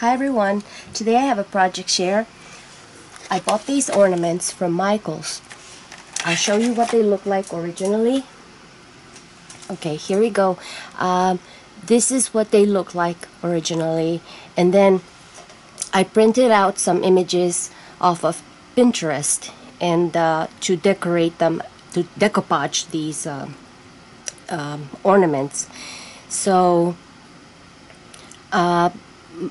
Hi everyone, today I have a project share. I bought these ornaments from Michael's. I'll show you what they look like originally. Okay, here we go. This is what they look like originally, and then I printed out some images off of Pinterest and to decorate them, to decoupage these ornaments. So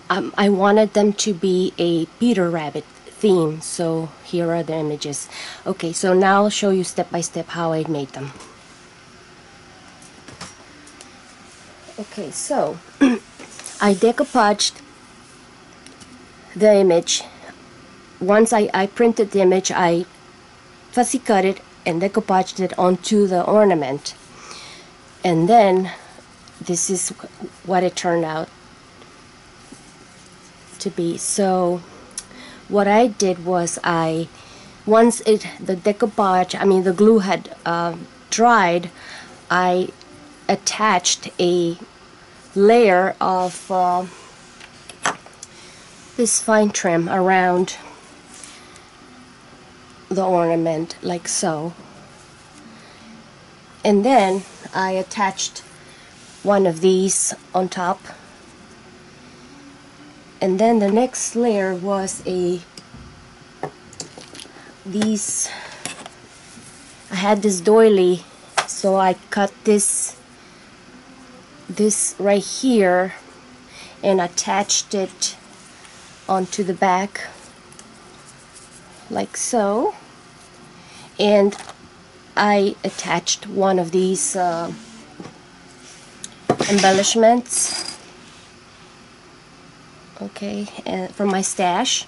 I wanted them to be a Peter Rabbit theme, so here are the images. Okay, so now I'll show you step by step how I made them. Okay, so I decoupaged the image. Once I printed the image, I fussy cut it and decoupaged it onto the ornament. And then this is what it turned out to be. So what I did was once the decoupage, the glue had dried, I attached a layer of this fine trim around the ornament like so, and then I attached one of these on top, and then the next layer was I had this doily, so I cut this right here and attached it onto the back like so, and I attached one of these embellishments, okay, and from my stash.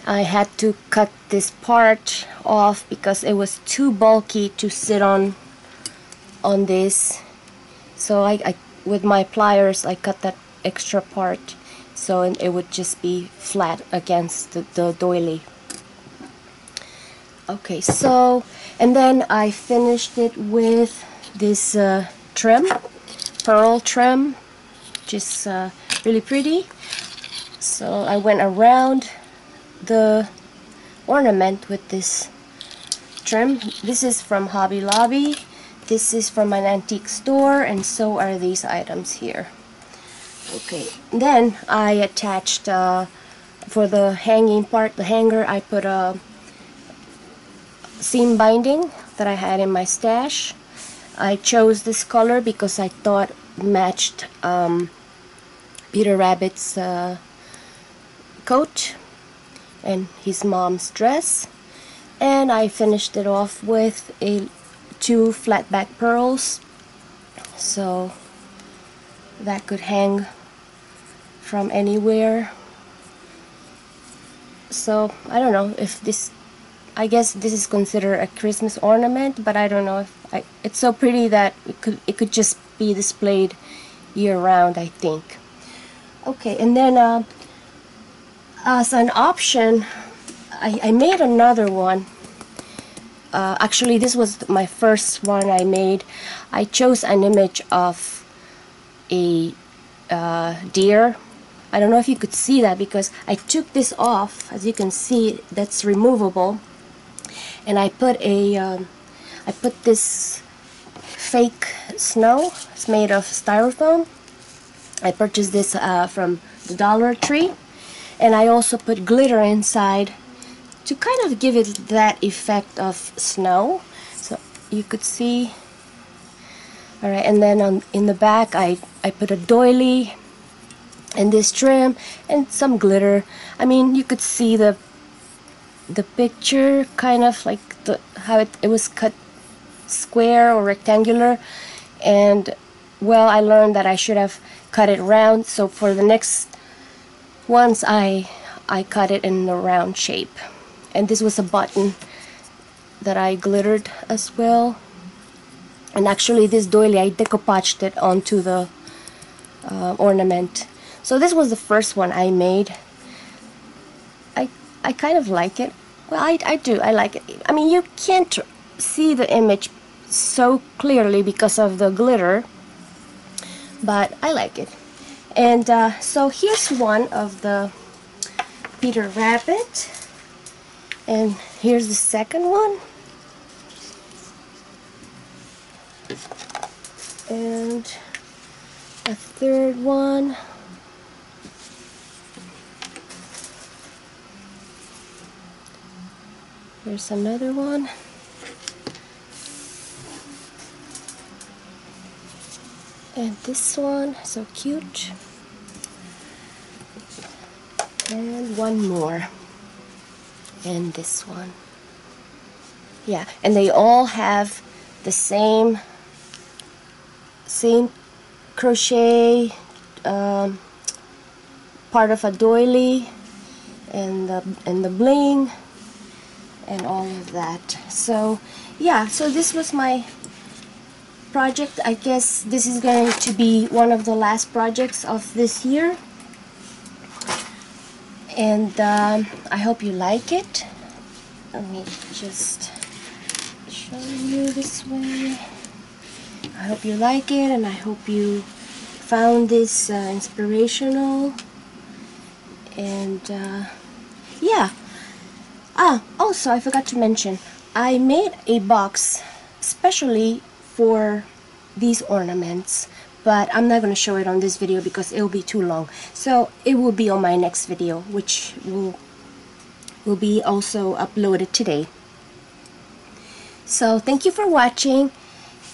I had to cut this part off because it was too bulky to sit on this, so I with my pliers I cut that extra part so it would just be flat against the doily. Okay, so and then I finished it with this trim, pearl trim, just really pretty. So I went around the ornament with this trim. This is from Hobby Lobby, this is from an antique store, and so are these items here. Okay, then I attached for the hanging part, the hanger, I put a seam binding that I had in my stash. I chose this color because I thought it matched Peter Rabbit's coat and his mom's dress, and I finished it off with two flat back pearls, so that could hang from anywhere. So I don't know if this, I guess this is considered a Christmas ornament, but I don't know if it's so pretty that it could just be displayed year round, I think. Okay, and then as an option, I made another one. Actually, this was my first one I made. I chose an image of a deer. I don't know if you could see that because I took this off. As you can see, that's removable, and I put this fake snow. It's made of styrofoam. I purchased this from the Dollar Tree, and I also put glitter inside to kind of give it that effect of snow, so you could see. Alright, and then in the back I put a doily and this trim and some glitter. I mean, you could see the picture, kind of like how it was cut square or rectangular, and well, I learned that I should have cut it round, so for the next ones I cut it in the round shape. And this was a button that I glittered as well. And actually this doily, I decoupaged it onto the ornament. So this was the first one I made. I kind of like it. Well, I do. I like it. I mean, you can't see the image so clearly because of the glitter, but I like it. And so here's one of the Peter Rabbit, and here's the second one, and a third one. Here's another one. And this one, so cute. And one more. And this one. Yeah, and they all have the same crochet, part of a doily, and the bling, and all of that. So yeah, so this was my project. I guess this is going to be one of the last projects of this year, and I hope you like it. Let me just show you this way. I hope you like it, and I hope you found this inspirational. And yeah. Also, I forgot to mention, I made a box especially for these ornaments, but I'm not going to show it on this video because it will be too long. So it will be on my next video, which will be also uploaded today. So thank you for watching,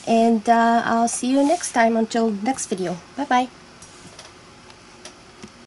and I'll see you next time until next video. Bye bye.